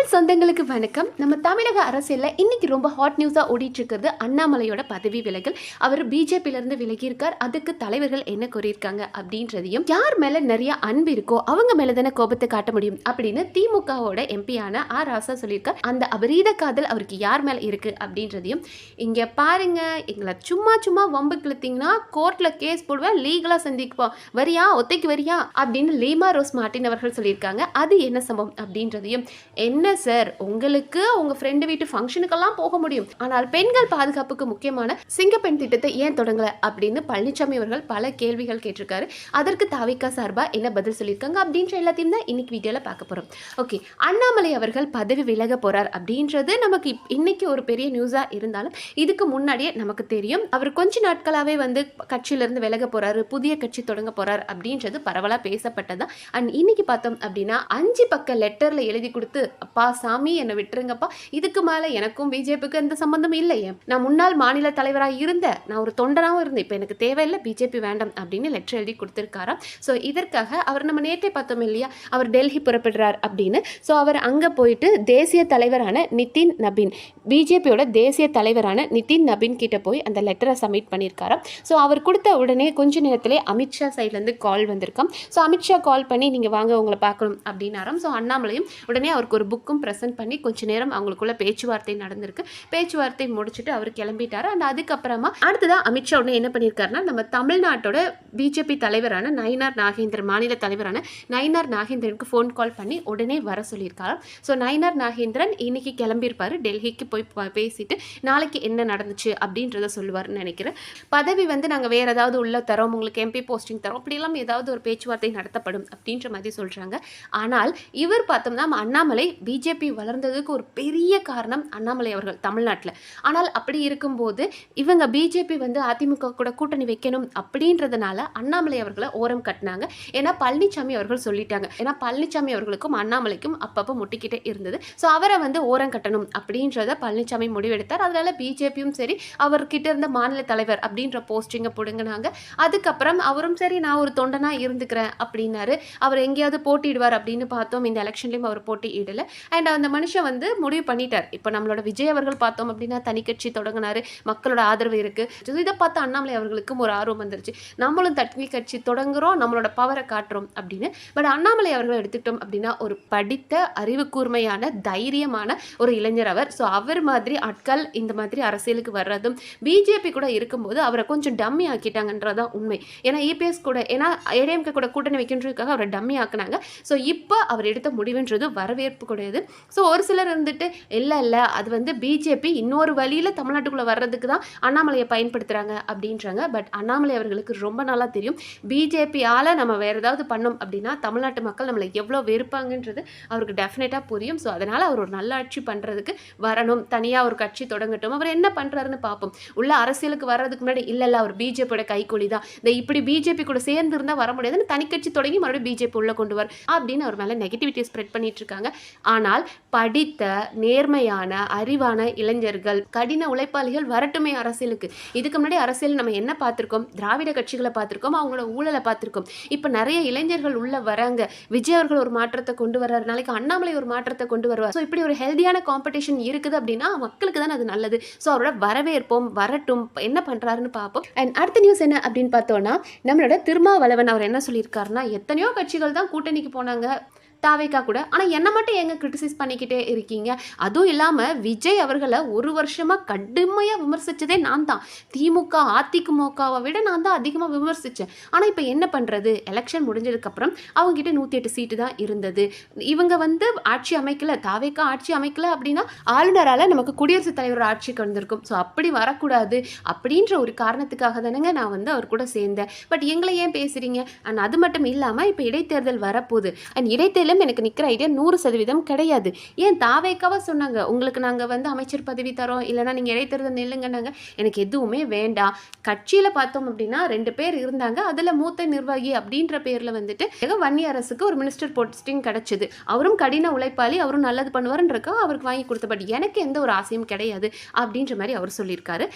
அரசியல் சொந்தங்களுக்கு வணக்கம். நம்ம தமிழக அரசியல்ல இன்னைக்கு ரொம்ப ஹாட் நியூஸா ஓடிட்டு இருக்கிறது அண்ணாமலையோட பதவி விலகல். அவர் பிஜேபியில இருந்து விலகி இருக்கார். அதுக்கு தலைவர்கள் என்ன கூறியிருக்காங்க அப்படின்றதையும், யார் மேல நிறைய அன்பு இருக்கோ அவங்க மேல தானே கோபத்தை காட்ட முடியும் அப்படின்னு திமுகவோட எம்பியான ஆர் ராசா சொல்லியிருக்கார். அந்த அபரீத காதல் அவருக்கு யார் மேல இருக்கு அப்படின்றதையும், இங்க பாருங்க, எங்களை சும்மா சும்மா வம்பு கிழத்தீங்கன்னா கோர்ட்ல கேஸ் போடுவேன், லீகலா சந்திப்போம், வரியா ஒத்தைக்கு வரியா அப்படின்னு லீமா ரோஸ் மார்டின் அவர்கள் சொல்லியிருக்காங்க. அது என்ன சம்பவம் அப்படின்றதையும், என்ன சார், உங்களுக்கு உங்க ஃப்ரெண்டு வீட்டு ஃபங்க்ஷனுக்கெல்லாம் போக முடியும், ஆனால் பெண்கள் பாதுகாப்புக்கு முக்கியமான சிங்கப்பெண் திட்டத்தை ஏன் தொடங்கல அப்படின்னு பழனிசாமி அவர்கள் பல கேள்விகள் கேட்டிருக்காரு. அதற்கு தாவிகா சார்பா என்ன பதில் சொல்லியிருக்காங்க அப்படின்ற எல்லாத்தையும் தான் இன்னைக்கு வீடியோல பார்க்க போறோம். ஓகே, அண்ணாமலை அவர்கள் பதவி விலக போறார் அப்படின்றது நமக்கு இன்னைக்கு ஒரு பெரிய நியூஸா இருந்தாலும் இதுக்கு முன்னாடியே நமக்கு தெரியும். அவர் கொஞ்ச நாட்களாவே வந்து கட்சியிலிருந்து விலக போறாரு, புதிய கட்சி தொடங்க போறார் அப்படின்றது பரவலா பேசப்பட்டதான். அண்ட் இன்னைக்கு பார்த்தோம் அப்படின்னா 5 பக்க லெட்டர்ல எழுதி கொடுத்து, அப்பா சாமி என்னை விட்டுருங்கப்பா, இதுக்கு மேல எனக்கும் பிஜேபிக்கு எந்த சம்பந்தம் இல்லையே, நான் முன்னாள் மாநில தலைவராக இருந்தேன், நான் ஒரு தொண்டனாகவும் இருந்தேன், இப்போ எனக்கு தேவையில்லை, பிஜேபி வேண்டாம் அப்படின்னு லெட்டர் எழுதி கொடுத்துருக்காராம். ஸோ இதற்காக அவர் நம்ம நேற்றே பார்த்தோம் இல்லையா, அவர் டெல்லி புறப்படுறார் அப்படின்னு. ஸோ அவர் அங்கே போயிட்டு தேசிய தலைவரான நிதின் நபீன், பிஜேபியோட தேசிய தலைவரான நிதின் நபீன் கிட்ட போய் அந்த லெட்டரை சப்மிட் பண்ணியிருக்காராம். ஸோ அவர் கொடுத்த உடனே கொஞ்ச நேரத்திலே அமித்ஷா சைட்லேருந்து கால் வந்திருக்காம். ஸோ அமித்ஷா கால் பண்ணி நீங்கள் வாங்க உங்களை பார்க்கணும் அப்படின்னாராம். ஸோ அண்ணாமலையும் உடனே அவருக்கு ஒரு புக்கும் ப்ரெசென்ட் பண்ணி கொஞ்ச நேரம் அவங்களுக்குள்ள பேச்சுவார்த்தை நடந்திருக்கு. பேச்சுவார்த்தை முடிச்சுட்டு அவர் கிளம்பிட்டாரு. அண்ட் அதுக்கப்புறமா அடுத்ததான் அமித்ஷா உடனே என்ன பண்ணியிருக்காருன்னா, நம்ம தமிழ்நாட்டோட பிஜேபி தலைவரான நயினார் நாகேந்திரன், மாநில தலைவரான நயினார் நாகேந்திரனுக்கு ஃபோன் கால் பண்ணி உடனே வர சொல்லியிருக்காரு. ஸோ நயினார் நாகேந்திரன் இன்னைக்கு கிளம்பியிருப்பாரு, டெல்லிக்கு போய் பேசிட்டு நாளைக்கு என்ன நடந்துச்சு அப்படின்றத சொல்லுவார்னு நினைக்கிறேன். பதவி வந்து நாங்கள் வேற ஏதாவது உள்ள தரோம், உங்களுக்கு எம்பி போஸ்டிங் தரோம், அப்படிலாம் ஏதாவது ஒரு பேச்சுவார்த்தை நடத்தப்படும் அப்படின்ற மாதிரி சொல்றாங்க. ஆனால் இவர் பார்த்தோம்னா அண்ணாமலை பிஜேபி வளர்ந்ததுக்கு ஒரு பெரிய காரணம் அண்ணாமலை அவர்கள் தமிழ்நாட்டில். ஆனால் அப்படி இருக்கும்போது இவங்க பிஜேபி வந்து அதிமுக கூட கூட்டணி வைக்கணும் அப்படின்றதுனால அண்ணாமலை அவர்களை ஓரம் கட்டினாங்க. ஏன்னா பழனிசாமி அவர்கள் சொல்லிட்டாங்க. ஏன்னா பழனிசாமி அவர்களுக்கும் அண்ணாமலைக்கும் அப்பப்போ முட்டிக்கிட்டே இருந்தது. ஸோ அவரை வந்து ஓரம் கட்டணும் அப்படின்றத பழனிசாமி முடிவெடுத்தார். அதனால பிஜேபியும் சரி அவர்கிட்ட இருந்த மாநில தலைவர் அப்படின்ற போஸ்டிங்கை பிடுங்கினாங்க. அதுக்கப்புறம் அவரும் சரி நான் ஒரு தொண்டனா இருந்துக்கிறேன் அப்படின்னாரு. அவர் எங்கேயாவது போட்டியிடுவார் அப்படின்னு பார்த்தோம், இந்த எலெக்ஷன்லையும் அவர் போட்டியிடல. அண்ட் அந்த மனுஷன் வந்து முடிவு பண்ணிட்டார். இப்போ நம்மளோட விஜய் அவர்கள் பார்த்தோம் அப்படின்னா தனி கட்சி தொடங்கினாரு, மக்களோட ஆதரவு இருக்கு. இதை பார்த்து அண்ணாமலை அவர்களுக்கும் ஒரு ஆர்வம் வந்துருச்சு, நம்மளும் தனி கட்சி தொடங்குறோம், நம்மளோட பவரை காட்டுறோம் அப்படின்னு. பட் அண்ணாமலை அவர்கள் எடுத்துக்கிட்டோம் அப்படின்னா ஒரு படித்த அறிவு கூர்மையான தைரியமான ஒரு இளைஞர் அவர். ஸோ அவர் மாதிரி ஆட்கள் இந்த மாதிரி அரசியலுக்கு வர்றதும் பிஜேபி கூட இருக்கும்போது அவரை கொஞ்சம் டம்மி ஆக்கிட்டாங்கன்றதான் உண்மை. ஏன்னா இபிஎஸ் கூட, ஏன்னா ஏடிஎம்கே கூட கூட்டணி வைக்கின்றதுக்காக அவரை டம்மி ஆக்குனாங்க. ஸோ இப்போ அவர் எடுத்த முடிவுன்றது வரவேற்பு கூடியது. ஸோ ஒரு சிலர் இருந்துட்டு இல்லை அது வந்து பிஜேபி இன்னொரு வழியில் தமிழ்நாட்டுக்குள்ளே வர்றதுக்கு தான் அண்ணாமலையை பயன்படுத்துகிறாங்க அப்படின்றாங்க. பட் அண்ணாமலை அவர்களுக்கு ரொம்ப நல்லா தெரியும், பிஜேபியால் நம்ம வேறு ஏதாவது பண்ணோம் அப்படின்னா தமிழ்நாட்டு மக்கள் நம்மளை எவ்வளோ வெறுப்பாங்கன்றது அவருக்கு டெஃபினட்டாக புரியும். ஸோ அதனால் அவர் ஒரு நல்ல ஆட்சி பண்ணுறதுக்கு வரணும், தனியாக ஒரு கட்சி தொடங்கட்டும், அவர் என்ன பண்ணுறாருன்னு பார்ப்போம். உள்ள அரசியலுக்கு வர்றதுக்கு முன்னாடி இல்லை அவர் பிஜேபியோட கைக்கூலி தான், இந்த இப்படி பிஜேபி கூட சேர்ந்து இருந்தால் வர முடியாதுன்னு தனி கட்சி தொடங்கி மறுபடியும் பிஜேபி உள்ள கொண்டு வர அப்படின்னு அவர் மேலே நெகட்டிவிட்டி ஸ்ப்ரெட் பண்ணிட்டு இருக்காங்க. ஆனால் படித்த நேர்மையான அறிவான இளைஞர்கள், கடின உழைப்பாளிகள் வரட்டுமே அரசியலுக்கு. இதுக்கு முன்னாடி அரசியல் நம்ம என்ன பார்த்துருக்கோம், திராவிட கட்சிகளை பார்த்துருக்கோம், அவங்களோட ஊழலை பார்த்துருக்கோம். இப்போ நிறைய இளைஞர்கள் உள்ள வராங்க. விஜய் அவர்கள் ஒரு மாற்றத்தை கொண்டு வர்றாரு, நாளைக்கு அண்ணாமலை ஒரு மாற்றத்தை கொண்டு வருவார். ஸோ இப்படி ஒரு ஹெல்தியான காம்படிஷன் இருக்குது அப்படின்னா மக்களுக்கு தான் அது நல்லது. ஸோ அவரோட வரவேற்போம், வரட்டும், என்ன பண்றாருன்னு பார்ப்போம். அண்ட் அடுத்த நியூஸ் என்ன அப்படின்னு பார்த்தோம்னா, நம்மளோட திருமாவளவன் அவர் என்ன சொல்லியிருக்காருன்னா, எத்தனையோ கட்சிகள் தான் கூட்டணிக்கு போனாங்க தாவேக்கா கூட, ஆனால் என்ன மட்டும் எங்க கிரிட்டிசைஸ் பண்ணிக்கிட்டே இருக்கீங்க, அதுவும் இல்லாமல் விஜய் அவர்களை ஒரு வருஷமாக கடுமையாக விமர்சித்ததே நான் தான், திமுக அதிமுகவை விட நான் தான் அதிகமாக விமர்சித்தேன். ஆனால் இப்போ என்ன பண்ணுறது, எலெக்ஷன் முடிஞ்சதுக்கப்புறம் அவங்ககிட்ட 108 சீட்டு தான் இருந்தது, இவங்க வந்து ஆட்சி அமைக்கல, தாவேக்கா ஆட்சி அமைக்கல அப்படின்னா ஆளுநரால் நமக்கு குடியரசுத் தலைவர் ஆட்சிக்கு வந்திருக்கும். ஸோ அப்படி வரக்கூடாது அப்படின்ற ஒரு காரணத்துக்காக தானேங்க நான் வந்து அவர் கூட சேர்ந்தேன். பட் எங்களை ஏன் பேசுகிறீங்க? அண்ட் அது மட்டும் இல்லாமல் இப்போ இடைத்தேர்தல் வரப்போகுது. அண்ட் இடைத்தேர்தல் எனக்கு நிற்கிற ஐடியா 100% கிடையாது. ஏன் தாவேக்காவா சொன்னாங்க, உங்களுக்கு நாங்கள் வந்து அமைச்சர் பதவி தரோம், இல்லைனா நீங்கள் இடைத்தேர்தல் நில்லுங்கன்னாங்க. எனக்கு எதுவுமே வேண்டாம். கட்சியில் பார்த்தோம் அப்படின்னா 2 பேர் இருந்தாங்க, அதில் மூத்த நிர்வாகி அப்படின்ற பேரில் வந்துட்டு வன்னி அரசுக்கு ஒரு மினிஸ்டர் போஸ்டிங் கிடைச்சது. அவரும் கடின உழைப்பாளி, அவரும் நல்லது பண்ணுவாருன்றக்கா அவருக்கு வாங்கி கொடுத்த. பட் எனக்கு எந்த ஒரு ஆசையும் கிடையாது அப்படின்ற மாதிரி அவர் சொல்லியிருக்காரு.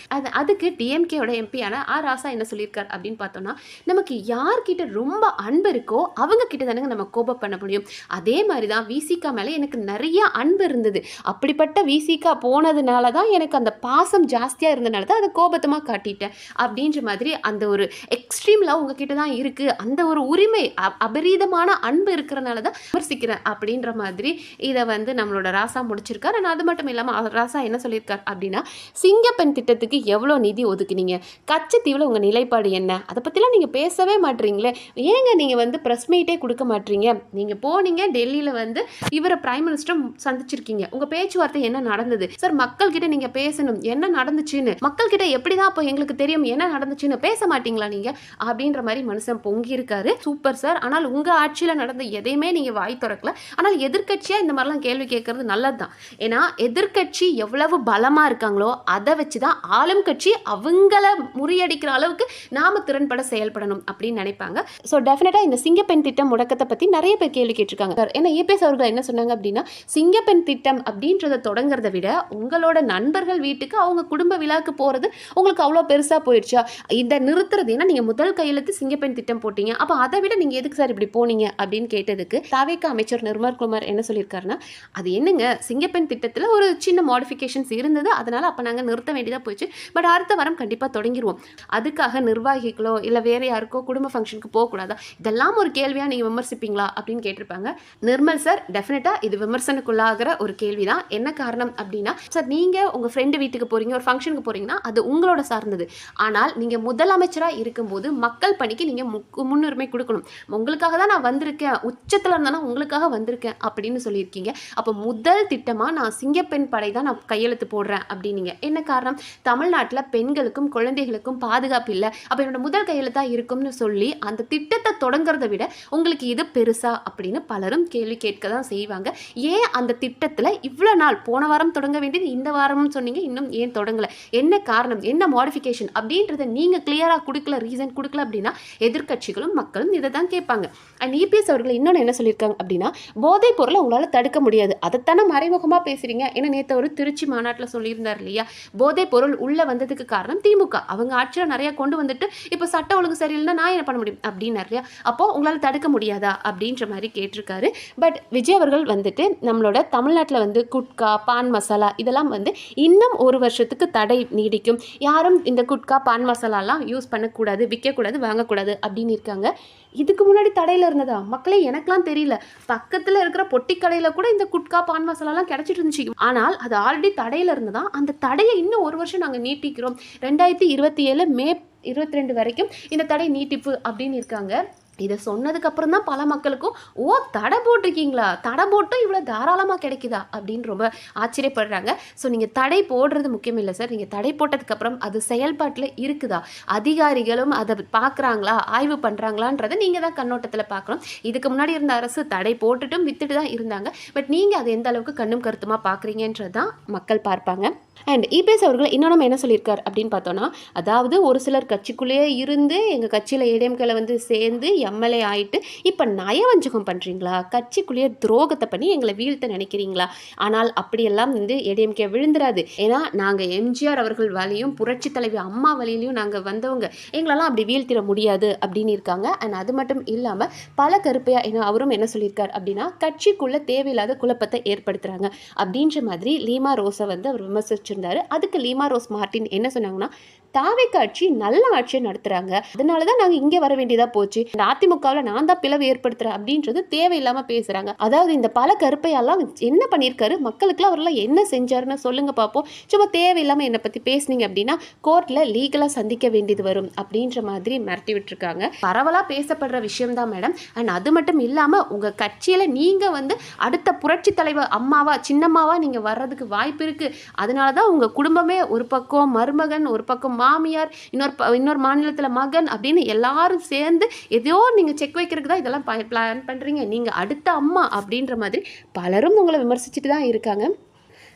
அதுக்கு டிஎம்கேயோட எம்பியான ஆர் ராசா என்ன சொல்லியிருக்காரு அப்படின்னு பார்த்தோம்னா, நமக்கு யார்கிட்ட ரொம்ப அன்பு இருக்கோ அவங்க கிட்ட தானங்க நம்ம கோபம் பண்ண முடியும். அதே மாதிரி தான் விசிகா மேலே எனக்கு நிறைய அன்பு இருந்தது. அப்படிப்பட்ட விசிகா போனதுனால தான் எனக்கு அந்த பாசம் ஜாஸ்தியாக இருந்தனால தான் அதை கோபத்தமாக காட்டிட்டேன் அப்படின்ற மாதிரி அந்த ஒரு எக்ஸ்ட்ரீம் லவ் உங்ககிட்ட தான் இருக்குது, அந்த ஒரு உரிமை அபரீதமான அன்பு இருக்கிறனால தான் விமர்சிக்கிறேன் அப்படின்ற மாதிரி இதை வந்து நம்மளோட ராசா முடிச்சிருக்காரு. ஆனால் அது மட்டும் இல்லாமல் ராசா என்ன சொல்லியிருக்கார் அப்படின்னா, சிங்கப்பெண் திட்டத்துக்கு எவ்வளோ நிதி ஒதுக்குனீங்க, கச்சத்தீவில் உங்கள் நிலைப்பாடு என்ன, அதை பற்றிலாம் நீங்கள் பேசவே மாட்டீங்களே, ஏங்க நீங்கள் வந்து ப்ரெஸ் மீட்டே கொடுக்க மாட்டீங்க, நீங்கள் போனீங்க டெல்லியில் வந்து இவரை பிரைம் மினிஸ்டர் சந்திச்சிருக்கீங்க, உங்கள் பேச்சுவார்த்தை என்ன நடந்தது சார், மக்கள்கிட்ட நீங்கள் பேசணும் என்ன நடந்துச்சுன்னு, மக்கள்கிட்ட எப்படி தான் அப்போ எங்களுக்கு தெரியும் என்ன நடந்துச்சுன்னு பேச மாட்டீங்களா நீங்கள் அப்படின்ற மாதிரி மனுஷன் பொங்கி இருக்காரு. சூப்பர் சார், ஆனால் உங்கள் ஆட்சியில் நடந்த எதையுமே நீங்கள் வாய் திறக்கல. ஆனால் எதிர்க்கட்சியாக இந்த மாதிரிலாம் கேள்வி கேட்கறது நல்லது தான். ஏன்னா எதிர்க்கட்சி எவ்வளவு பலமாக இருக்காங்களோ அதை வச்சு தான் ஆளும் கட்சி அவங்கள முறியடிக்கிற அளவுக்கு நாம திறன்பட செயல்படணும் அப்படின்னு நினைப்பாங்க. ஸோ டெஃபினட்டாக இந்த சிங்கப்பெண் திட்டம் முடக்கத்தை பற்றி நிறைய பேர் கேள்வி கேட்டிருக்காங்க. ஏன்னா இபிஎஸ் அவர்கள் என்ன சொன்னாங்க அப்படின்னா, சிங்கப்பெண் திட்டம் அப்படின்றத தொடங்குறத விட உங்களோட நண்பர்கள் வீட்டுக்கு அவங்க குடும்ப விழாக்கு போகிறது உங்களுக்கு அவ்வளோ பெருசாக போயிடுச்சா, இதை நிறுத்துறது, ஏன்னா நீங்கள் முதல் கையெழுத்து சிங்கப்பெண் திட்டம் போட்டீங்க, அப்போ அதை விட நீங்கள் எதுக்கு சார் இப்படி போனீங்க அப்படின்னு கேட்டதுக்கு தாவேகா அமைச்சர் நிர்மல்குமார் என்ன சொல்லியிருக்காருன்னா, அது என்னங்க சிங்கப்பெண் திட்டத்தில் ஒரு சின்ன மாடிஃபிகேஷன்ஸ் இருந்தது, அதனால் அப்போ நாங்கள் நிறுத்த வேண்டியதாக போயிடுச்சு, பட் அடுத்த வாரம் கண்டிப்பாக தொடங்கிடுவோம், அதுக்காக நிர்வாகிகளோ இல்லை வேறு யாருக்கோ குடும்ப ஃபங்க்ஷனுக்கு போகக்கூடாதா, இதெல்லாம் ஒரு கேள்வியாக நீங்கள் விமர்சிப்பீங்களா அப்படின்னு கேட்டிருப்பாங்க. நிர்மல் சார் டெஃபினட்டாக இது விமர்சனக்குள்ளாகிற ஒரு கேள்வி தான். என்ன காரணம் அப்படின்னா, சார் நீங்கள் உங்கள் ஃப்ரெண்டு வீட்டுக்கு போகிறீங்க, ஒரு ஃபங்க்ஷனுக்கு போகிறீங்கன்னா அது உங்களோட சார்ந்தது, ஆனால் நீங்கள் முதலமைச்சராக இருக்கும்போது மக்கள் பணிக்கு நீங்கள் முன்னுரிமை கொடுக்கணும், உங்களுக்காக தான் நான் வந்திருக்கேன், உச்சத்தில் இருந்தானா உங்களுக்காக வந்திருக்கேன் அப்படின்னு சொல்லியிருக்கீங்க. அப்போ முதல் திட்டமாக நான் சிங்கப்பெண் படை தான் நான் கையெழுத்து போடுறேன் அப்படின்னீங்க. என்ன காரணம், தமிழ்நாட்டில் பெண்களுக்கும் குழந்தைகளுக்கும் பாதுகாப்பு இல்லை, அப்போ என்னோட முதல் கையெழுத்தாக இருக்கும்னு சொல்லி அந்த திட்டத்தை தொடங்குறத விட உங்களுக்கு இது பெருசா அப்படின்னு பலரும் கேள்வி கேட்க தான் செய்வாங்க. ஏன் அந்த திட்டத்தில் இவ்வளோ நாள், போன வாரம் தொடங்க வேண்டியது இந்த வாரம்னு சொன்னீங்க, இன்னும் ஏன் தொடங்கலை, என்ன காரணம், என்ன மாடிஃபிகேஷன் அப்படின்றத நீங்கள் கிளியராக கொடுக்கல, ரீசன் கொடுக்கல அப்படின்னா எதிர்க்கட்சிகளும் மக்களும் இதை தான் கேட்பாங்க. அண்ட் இபிஎஸ் அவர்கள் இன்னொன்று என்ன சொல்லியிருக்காங்க அப்படின்னா, போதைப் பொருளை உங்களால் தடுக்க முடியாது, அதைத்தானே மறைமுகமாக பேசுகிறீங்க. ஏன்னா நேற்று ஒரு திருச்சி மாநாட்டில் சொல்லியிருந்தார் இல்லையா, போதைப் பொருள் உள்ளே வந்ததுக்கு காரணம் திமுக, அவங்க ஆட்சியில் நிறையா கொண்டு வந்துட்டு இப்போ சட்ட ஒழுங்கு சரியில்லைன்னா நான் என்ன பண்ண முடியும் அப்படின்னாரு இல்லையா, அப்போது உங்களால் தடுக்க முடியாதா அப்படின்ற மாதிரி கேட்டிருக்காரு. பட் விஜய் அவர்கள் வந்துட்டு நம்மளோட தமிழ்நாட்டில் வந்து குட்கா, பான் மசாலா இதெல்லாம் வந்து இன்னும் ஒரு வருஷத்துக்கு தடை நீடிக்கும், யாரும் இந்த குட்கா, பான் மசாலாலாம் யூஸ் பண்ணக்கூடாது, விற்கக்கூடாது, வாங்கக்கூடாது அப்படின்னு இருக்காங்க. இதுக்கு முன்னாடி தடையில் இருந்ததா மக்களே, எனக்குலாம் தெரியல. பக்கத்தில் இருக்கிற பொட்டி கடையில் கூட இந்த குட்கா, பான் மசாலாலாம் கிடைச்சிட்டு இருந்துச்சு, ஆனால் அது ஆல்ரெடி தடையில் இருந்ததா, அந்த தடையை இன்னும் ஒரு வருஷம் நாங்கள் நீட்டிக்கிறோம், 2027 மே 22 வரைக்கும் இந்த தடை நீட்டிப்பு அப்படின்னு இருக்காங்க. இதை சொன்னதுக்கப்புறம் தான் பல மக்களுக்கும், ஓ தடை போட்டிருக்கீங்களா, தடை போட்டும் இவ்வளோ தாராளமாக கிடைக்குதா அப்படின்னு ரொம்ப ஆச்சரியப்படுறாங்க. ஸோ நீங்கள் தடை போடுறது முக்கியம் இல்லை சார், நீங்கள் தடை போட்டதுக்கப்புறம் அது செயல்பாட்டில் இருக்குதா, அதிகாரிகளும் அதை பார்க்குறாங்களா, ஆய்வு பண்ணுறாங்களான்றதை நீங்கள் தான் கண்ணோட்டத்தில் பார்க்கணும். இதுக்கு முன்னாடி இருந்த அரசு தடை போட்டுட்டும் வித்துட்டு தான் இருந்தாங்க, பட் நீங்கள் அதை எந்த அளவுக்கு கண்ணும் கருத்துமாக பார்க்குறீங்கன்றது தான் மக்கள் பார்ப்பாங்க. அண்ட் இபிஎஸ் அவர்கள் இன்னொன்று என்ன சொல்லியிருக்கார் அப்படின்னு பார்த்தோன்னா, அதாவது ஒரு சிலர் கட்சிக்குள்ளேயே இருந்து எங்கள் கட்சியில் ஏடிஎம்கேல வந்து சேர்ந்து எம்எல்ஏ ஆகிட்டு இப்போ நயவஞ்சகம் பண்ணுறீங்களா, கட்சிக்குள்ளேயே துரோகத்தை பண்ணி எங்களை வீழ்த்த நினைக்கிறீங்களா, ஆனால் அப்படியெல்லாம் வந்து ஏடிஎம்கே விழுந்துராது, ஏன்னா நாங்கள் எம்ஜிஆர் அவர்கள் வழியும் புரட்சி தலைவி அம்மா வழியிலையும் நாங்கள் வந்தவங்க, எங்களெல்லாம் அப்படி வீழ்த்திட முடியாது அப்படின்னு இருக்காங்க. அண்ட் அது மட்டும் இல்லாமல் பல கருப்பையாக என்ன அவரும் என்ன சொல்லியிருக்கார் அப்படின்னா, கட்சிக்குள்ளே தேவையில்லாத குழப்பத்தை ஏற்படுத்துகிறாங்க அப்படின்ற மாதிரி லீமா ரோஸை வந்து அவர் விமர்சிச்சிருந்தாரு. அதுக்கு லீமா ரோஸ் மார்ட்டின் என்ன சொன்னாங்கன்னா, தாவேகா ஆட்சி நல்ல ஆட்சியை நடத்துகிறாங்க, அதனால தான் நாங்கள் இங்கே வர வேண்டியதாக போச்சு, இந்த அதிமுகவில் நான் தான் பிளவு ஏற்படுத்துகிறேன் அப்படின்றது தேவையில்லாமல் பேசுகிறாங்க. அதாவது இந்த பல கருப்பையெல்லாம் என்ன பண்ணியிருக்காரு, மக்களுக்குலாம் அவரெல்லாம் என்ன செஞ்சாருன்னு சொல்லுங்கள் பார்ப்போம், சும்மா தேவையில்லாமல் என்னை பற்றி பேசுனீங்க அப்படின்னா கோர்ட்டில் லீகலாக சந்திக்க வேண்டியது வரும் அப்படின்ற மாதிரி மிரட்டி விட்டுருக்காங்க. பரவலாக பேசப்படுற விஷயம்தான் மேடம். அண்ட் அது மட்டும் இல்லாமல் உங்கள் கட்சியில் நீங்கள் வந்து அடுத்த புரட்சி தலைவர் அம்மாவா சின்னம்மாவா நீங்கள் வர்றதுக்கு வாய்ப்பு இருக்குது, அதனால தான் உங்கள் குடும்பமே ஒரு பக்கம் மருமகன், ஒரு பக்கம் மாமியார், இன்னொரு மாநிலத்தில் மகன் அப்படின்னு எல்லாரும் சேர்ந்து ஏதோ நீங்கள் செக் வைக்கிறதுக்கு தான் இதெல்லாம் பிளான் பண்ணுறீங்க, நீங்கள் அடுத்த அம்மா அப்படின்ற மாதிரி பலரும் உங்களை விமர்சிச்சுட்டு தான் இருக்காங்க.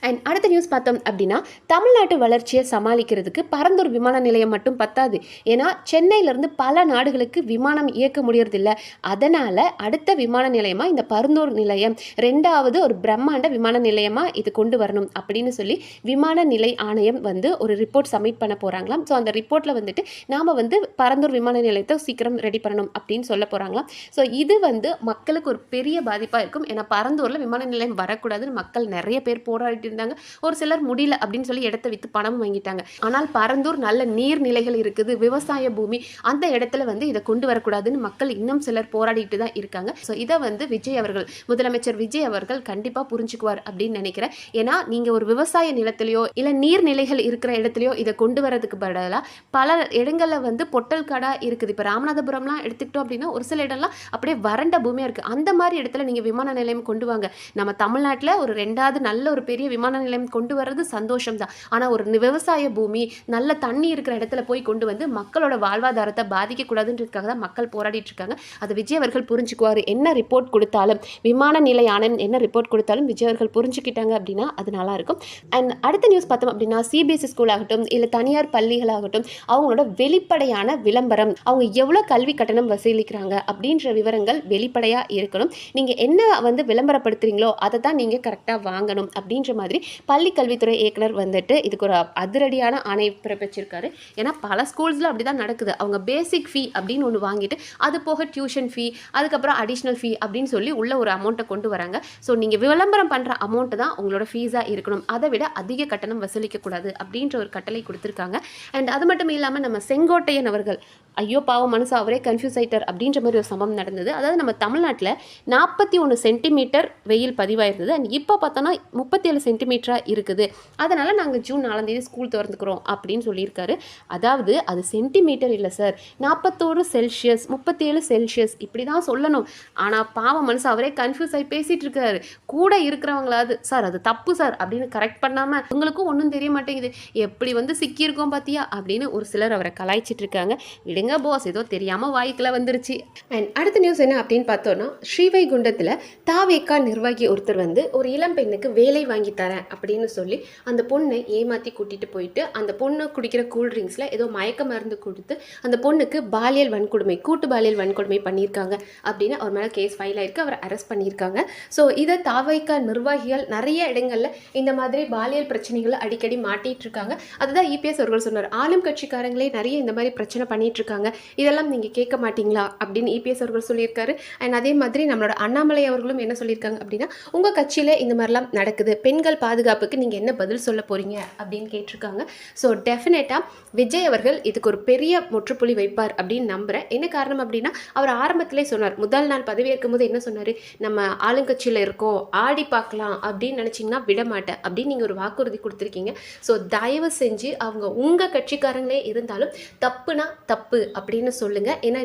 அண்ட் அடுத்த நியூஸ் பார்த்தோம் அப்படின்னா, தமிழ்நாட்டு வளர்ச்சியை சமாளிக்கிறதுக்கு பரந்தூர் விமான நிலையம் மட்டும் பத்தாது. ஏன்னா சென்னையிலேருந்து பல நாடுகளுக்கு விமானம் இயக்க முடியறதில்ல. அதனால் அடுத்த விமான நிலையமாக இந்த பரந்தூர் நிலையம் 2வது ஒரு பிரம்மாண்ட விமான நிலையமாக இது கொண்டு வரணும் அப்படின்னு சொல்லி விமான நிலை ஆணையம் வந்து ஒரு ரிப்போர்ட் சப்மிட் பண்ண போகிறாங்களாம். ஸோ அந்த ரிப்போர்ட்டில் வந்துட்டு நாம் வந்து பரந்தூர் விமான நிலையத்தை சீக்கிரம் ரெடி பண்ணணும் அப்படின்னு சொல்ல போகிறாங்களாம். ஸோ இது வந்து மக்களுக்கு ஒரு பெரிய பாதிப்பாக இருக்கும். ஏன்னா பரந்தூரில் விமான நிலையம் வரக்கூடாதுன்னு மக்கள் நிறைய பேர் போராடிட்டு இருந்தாங்க. ஒரு சிலர் முடியல அப்படின்னு சொல்லி இடத்த விற்று பணம் வாங்கிட்டாங்க. ஆனால் பரந்தூர் நல்ல நீர்நிலைகள் இருக்குது, விவசாய பூமி, அந்த இடத்துல வந்து இதை கொண்டு வரக்கூடாதுன்னு மக்கள் இன்னும் சிலர் போராடிட்டு தான் இருக்காங்க. ஸோ இதை வந்து விஜய் அவர்கள், முதலமைச்சர் விஜய் அவர்கள் கண்டிப்பாக புரிஞ்சுக்குவார் அப்படின்னு நினைக்கிறேன். ஏன்னா நீங்கள் ஒரு விவசாய நிலத்திலையோ இல்லை நீர்நிலைகள் இருக்கிற இடத்துலையோ இதை கொண்டு வரதுக்கு பதிலாக பல இடங்களில் வந்து பொட்டல் காடாக இருக்குது. இப்போ ராமநாதபுரம்லாம் எடுத்துக்கிட்டோம் அப்படின்னா ஒரு சில இடம்லாம் அப்படியே வறண்ட பூமியாக இருக்குது. அந்த மாதிரி இடத்துல நீங்கள் விமான நிலையம் கொண்டு வாங்க. நம்ம தமிழ்நாட்டில் ஒரு 2வது நல்ல ஒரு பெரிய விமான நிலையம் கொண்டு வர்றது சந்தோஷம் தான். ஆனால் ஒரு விவசாய பூமி நல்ல தண்ணி இருக்கிற இடத்துல போய் கொண்டு வந்து மக்களோட வாழ்வாதாரத்தை பாதிக்கக்கூடாதுன்றதுக்காக தான் மக்கள் போராடிட்டு இருக்காங்க. அதை விஜய் அவர்கள் புரிஞ்சுக்குவார். என்ன ரிப்போர்ட் கொடுத்தாலும், விமான நிலை ஆணையம் என்ன ரிப்போர்ட் கொடுத்தாலும் விஜய் அவர்கள் புரிஞ்சுக்கிட்டாங்க அப்படின்னா அது நல்லாயிருக்கும். அண்ட் அடுத்த நியூஸ் பார்த்தோம் அப்படின்னா, சிபிஎஸ்சி ஸ்கூல் ஆகட்டும் இல்லை தனியார் பள்ளிகளாகட்டும், அவங்களோட வெளிப்படையான விளம்பரம், அவங்க எவ்வளோ கல்வி கட்டணம் வசூலிக்கிறாங்க அப்படின்ற விவரங்கள் வெளிப்படையாக இருக்கணும். நீங்கள் என்ன வந்து விளம்பரப்படுத்துறீங்களோ அதை தான் நீங்கள் கரெக்டாக வாங்கணும் அப்படின்ற மாதிரி பள்ளி கல்வித்துறை இயக்குனர் வந்துட்டு இதுக்கு ஒரு அதிரடியான ஆணை பிறப்பிச்சிருக்காரு. ஏன்னா பல ஸ்கூல்ஸில் அப்படி தான் நடக்குது. அவங்க பேசிக் ஃபீ அப்படின்னு ஒன்று வாங்கிட்டு அது போக டியூஷன் ஃபீ, அதுக்கப்புறம் அடிஷ்னல் ஃபீ அப்படின்னு சொல்லி உள்ள ஒரு அமௌண்ட்டை கொண்டு வராங்க. ஸோ நீங்கள் விளம்பரம் பண்ணுற அமௌண்ட்டு தான் உங்களோட ஃபீஸாக இருக்கணும். அதை விட அதிக கட்டணம் வசூலிக்கக்கூடாது அப்படின்ற ஒரு கட்டளை கொடுத்துருக்காங்க. அண்ட் அது மட்டும் இல்லாமல் நம்ம செங்கோட்டையன் அவர்கள், ஐயோ பாவம் மனசு அவரே கன்ஃபியூஸ் ஆகிட்டார் அப்படின்ற மாதிரி ஒரு சம்பவம் நடந்தது. அதாவது நம்ம தமிழ்நாட்டில் 41 சென்டிமீட்டர் வெயில் பதிவாயிருந்தது. அண்ட் இப்போ பார்த்தோன்னா 37 சென்டிமீட்டராக இருக்குது. அதனால் நாங்கள் ஜூன் 4ஆம் தேதி ஸ்கூல் திறந்துக்கிறோம் அப்படின்னு சொல்லியிருக்காரு. அதாவது அது சென்டிமீட்டர் இல்லை சார், 41 செல்சியஸ் 37 செல்சியஸ் இப்படி தான் சொல்லணும். ஆனால் பாவம் மனசு அவரே கன்ஃபியூஸ் ஆகி பேசிகிட்டு இருக்காரு. கூட இருக்கிறவங்களாவது சார் அது தப்பு சார் அப்படின்னு கரெக்ட் பண்ணாமல் உங்களுக்கும் ஒன்றும் தெரிய மாட்டேங்குது, எப்படி வந்து சிக்கியிருக்கோம் பார்த்தியா அப்படின்னு ஒரு சிலர் அவரை கலாய்ச்சிட்டு இருக்காங்க. விடுங்க பாஸ், ஏதோ தெரியாமல் வாய்க்குள்ள வந்துருச்சு. அண்ட் அடுத்த நியூஸ் என்ன அப்படின்னு பார்த்தோன்னா, ஸ்ரீவைகுண்டத்தில் தாவேகா நிர்வாகி ஒருத்தர் வந்து ஒரு இளம் பெண்ணுக்கு வேலை வாங்கி தரேன் அப்படின்னு சொல்லி அந்த பொண்ணை ஏமாற்றி கூட்டிகிட்டு போயிட்டு அந்த பொண்ணு குடிக்கிற கூல்ட்ரிங்க்ஸில் ஏதோ மயக்க மருந்து கொடுத்து அந்த பொண்ணுக்கு பாலியல் வன்கொடுமை, கூட்டு பாலியல் வன்கொடுமை பண்ணியிருக்காங்க அப்படின்னு அவர் மேலே கேஸ் ஃபைல் ஆயிருக்கு. அவர் அரெஸ்ட் பண்ணியிருக்காங்க. ஸோ இதை தாவேகா நிர்வாகிகள் நிறைய இடங்களில் இந்த மாதிரி பாலியல் பிரச்சனைகளை அடிக்கடி மாட்டிகிட்டு இருக்காங்க. அதுதான் இபிஎஸ் அவர்கள் சொன்னார். ஆளும் கட்சிக்காரங்களே நிறைய இந்த மாதிரி பிரச்சனை பண்ணிட்டு இருக்காங்க, இதெல்லாம் நீங்கள் கேட்க மாட்டீங்களா அப்படின்னு இபிஎஸ் அவர்கள் சொல்லியிருக்காரு. அண்ட் அதே மாதிரி நம்மளோட அண்ணாமலை அவர்களும் என்ன சொல்லியிருக்காங்க அப்படின்னா, உங்கள் கட்சியில் இந்த மாதிரிலாம் நடக்குது, பெண்கள் பாதுகாப்புக்கு நீங்கள் என்ன பதில் சொல்ல போகிறீங்க அப்படின்னு கேட்டிருக்காங்க. ஸோ டெஃபினட்டாக விஜய் அவர்கள் இதுக்கு ஒரு பெரிய முற்றுப்புள்ளி வைப்பார் அப்படின்னு நம்புகிறேன். என்ன காரணம் அப்படின்னா, அவர் ஆரம்பத்திலே சொன்னார், முதல் நாள் பதவியேற்கும் போது என்ன சொன்னார், நம்ம ஆளுங்கட்சியில் இருக்கோம், ஆடி பார்க்கலாம் அப்படின்னு நினச்சிங்கன்னா விட மாட்டேன் அப்படின்னு நீங்கள் ஒரு வாக்குறுதி கொடுத்துருக்கீங்க. ஸோ தயவு செஞ்சு அவங்க உங்கள் கட்சிக்காரங்களே இருந்தாலும் தப்புனா தப்பு அப்படின்னு சொல்லுங்க. ஏன்னா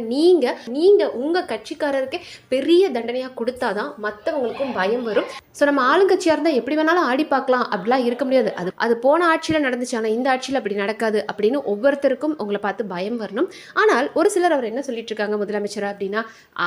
நீங்க உங்க கட்சிக்காரருக்கு பெரிய தண்டனையாக கொடுத்தாதான் மற்றவங்களுக்கும் பயம் வரும். ஸோ நம்ம ஆளுங்கட்சியாக இருந்தால் எப்படி வேணாலும் ஆடி பார்க்கலாம் அப்படிலாம் இருக்க முடியாது. அது போன ஆட்சியில் நடந்துச்சு, ஆனால் இந்த ஆட்சியில் அப்படி நடக்காது அப்படின்னு ஒவ்வொருத்தருக்கும் உங்களை பார்த்து பயம் வரணும். ஆனால் ஒரு சிலர் அவர் என்ன சொல்லிட்டு இருக்காங்க முதலமைச்சராக அப்படின்னா,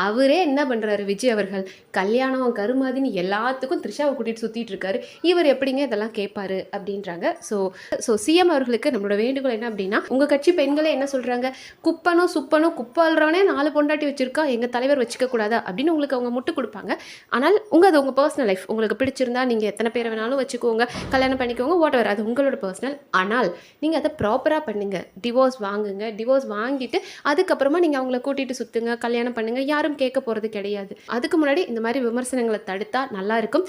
அவரே என்ன பண்ணுறாரு விஜய் அவர்கள், கல்யாணம் கருமாதின்னு எல்லாத்துக்கும் த்ரிஷாவை கூட்டிகிட்டு சுற்றிட்டு இருக்காரு, இவர் எப்படிங்க இதெல்லாம் கேட்பாரு அப்படின்றாங்க. ஸோ சிஎம் அவர்களுக்கு நம்மளோட வேண்டுகோள் என்ன அப்படின்னா, உங்கள் கட்சி பெண்களே என்ன சொல்கிறாங்க, குப்பனும் சுப்பனும் குப்பாள்றவனே 4 பொண்டாட்டி வச்சுருக்கா, எங்கள் தலைவர் வச்சுக்க கூடாதா அப்படின்னு உங்களுக்கு அவங்க முட்டு கொடுப்பாங்க. ஆனால் அது உங்கள் பர்சனல் லைஃப், உங்களுக்கு பிடிச்சிருந்தா நீங்கள் எத்தனை பேரை வேணாலும் வச்சுக்கோங்க, கல்யாணம் பண்ணிக்கோங்க, வாட்டவர், அது உங்களோட பர்சனல். ஆனால் நீங்கள் அதை ப்ராப்பராக பண்ணுங்க, டிவோர்ஸ் வாங்குங்க, டிவோர்ஸ் வாங்கிட்டு அதுக்கப்புறமா நீங்கள் அவங்கள கூட்டிகிட்டு சுற்றுங்க, கல்யாணம் பண்ணுங்கள், யாரும் கேட்க போகிறது கிடையாது. அதுக்கு முன்னாடி இந்த மாதிரி விமர்சனங்களை தடுத்தா நல்லா இருக்கும்.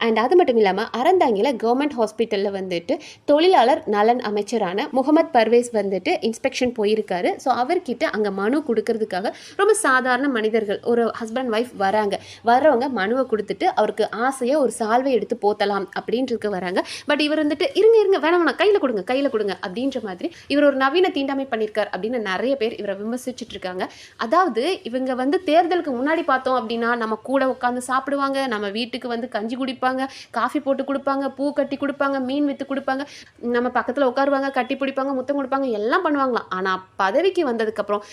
அண்ட் அது மட்டும் இல்லாமல் அறந்தாங்கியில் கவர்மெண்ட் ஹாஸ்பிட்டலில் வந்துட்டு தொழிலாளர் நலன் அமைச்சரான முகமது பர்வேஸ் வந்துட்டு இன்ஸ்பெக்ஷன் போயிருக்காரு. ஸோ அவர்கிட்ட அங்கே மனு கொடுக்கறதுக்காக ரொம்ப சாதாரண மனிதர்கள், ஒரு ஹஸ்பண்ட் ஒய்ஃப் வர்றவங்க மனுவை கொடுத்துட்டு அவருக்கு ஆசையாக ஒரு சால்வை எடுத்து போத்தலாம் அப்படின்றதுக்கு வராங்க. பட் இவர் வந்துட்டு இருங்க வேணாம் கையில் கொடுங்க அப்படின்ற மாதிரி இவர் ஒரு நவீன தீண்டாமை பண்ணியிருக்கார் அப்படின்னு நிறைய பேர் இவரை விமர்சிச்சுட்டு இருக்காங்க. அதாவது இவங்க வந்து தேர்தலுக்கு முன்னாடி பார்த்தோம் அப்படின்னா நம்ம கூட உட்காந்து சாப்பிடுவாங்க, நம்ம வீட்டுக்கு வந்து கஞ்சி குடிப்பாங்க, கொடுப்பாங்க, காஃபி போட்டு கொடுப்பாங்க, பூ கட்டி கொடுப்பாங்க, மீன் வித்து கொடுப்பாங்க, நம்ம பக்கத்தில் உட்காருவாங்க, கட்டி பிடிப்பாங்க, முத்தம் கொடுப்பாங்க, எல்லாம் பண்ணுவாங்களாம். ஆனால் பதவிக்கு வந்ததுக்கப்புறம்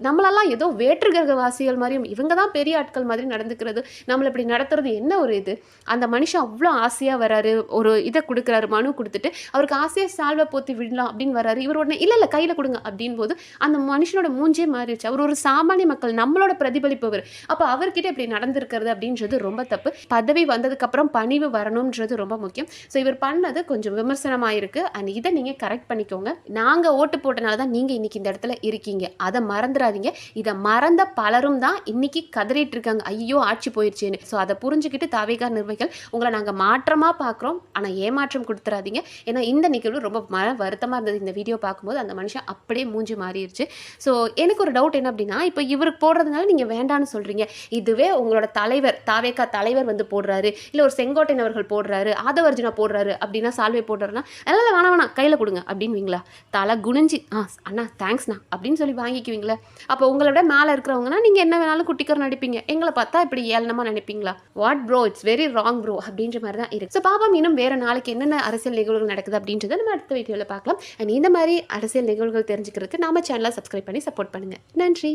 நம்மளெல்லாம் ஏதோ வேற்று கிரகவாசிகள் மாதிரியும் இவங்க தான் பெரிய ஆட்கள் மாதிரி நடந்துக்கிறது, நம்மளை இப்படி நடத்துறது என்ன ஒரு இது. அந்த மனுஷன் அவ்வளோ ஆசையாக வராரு, ஒரு இதை கொடுக்குறாரு, மனு கொடுத்துட்டு அவருக்கு ஆசையாக சால்வை போத்தி விடலாம் அப்படின்னு வராரு. இவர் உடனே இல்லை கையில் கொடுங்க அப்படின் போது அந்த மனுஷனோட மூஞ்சே மாறிடுச்சு. அவர் ஒரு சாமானிய மக்கள், நம்மளோட பிரதிபலிப்பு அவர். அப்போ அவர்கிட்ட இப்படி நடந்திருக்கிறது அப்படின்றது ரொம்ப தப்பு. பதவி வந்ததுக்கப்புறம் பணிவு வரணுன்றது ரொம்ப முக்கியம். ஸோ இவர் பண்ணது கொஞ்சம் விமர்சனமாக இருக்குது. அண்ட் இதை நீங்கள் கரெக்ட் பண்ணிக்கோங்க. நாங்கள் ஓட்டு போட்டனால தான் நீங்கள் இன்றைக்கி இந்த இடத்துல இருக்கீங்க, அதை மறந்துடாதீங்க. இதை மறந்த பலரும் தான் இன்னைக்கு கதறிட்டு இருக்காங்க, ஐயோ ஆட்சி போயிடுச்சேன்னு. ஸோ அதை புரிஞ்சுக்கிட்டு தாவேகா நிர்வாகிகள் உங்களை நாங்கள் மாற்றமாக பார்க்குறோம், ஆனால் ஏமாற்றம் கொடுத்துறாதீங்க. ஏன்னா இந்த நிகழ்வு ரொம்ப வருத்தமாக இருந்தது. இந்த வீடியோ பார்க்கும்போது அந்த மனுஷன் அப்படியே மூஞ்சி மாறிடுச்சு. ஸோ எனக்கு ஒரு டவுட் என்ன அப்படின்னா, இப்போ இவருக்கு போடுறதுனால நீங்கள் வேண்டான்னு சொல்கிறீங்க, இதுவே உங்களோட தலைவர் தாவேகா தலைவர் வந்து போடுறாரு, இல்லை ஒரு செங்கோட்டையன் அவர்கள் போடுறாரு, ஆதவர்ஜுனா போடுறாரு அப்படின்னா, சால்வை போடுறாருன்னா அதனால் வேணாம் கையில் கொடுங்க அப்படின்வீங்களா? தலை குனிஞ்சி அண்ணா தேங்க்ஸ்ண்ணா அப்படின்னு சொல்லி வாங்கிக்குவீங்களா? அப்போ உங்களோட மேலே இருக்கிறவங்கன்னா நீங்கள் என்ன வேணாலும் குட்டிக்கர் நடிப்பீங்க, எங்களை பார்த்தா இப்படி ஏளனமாக நினைப்பீங்களா? What bro, it's very wrong bro அப்படின்ற மாதிரி தான் இருக்குது. ஸோ பாப்போம் இன்னும் வேறு நாளைக்கு என்னென்ன அரசியல் நிகழ்வுகள் நடக்குது அப்படின்றத நம்ம அடுத்த வீடியோவில் பார்க்கலாம். அண்ட் இந்த மாதிரி அரசியல் நிகழ்வுகள் தெரிஞ்சுக்கிறதுக்கு நம்ம சேனலை சப்ஸ்கிரைப் பண்ணி சப்போர்ட் பண்ணுங்கள். நன்றி.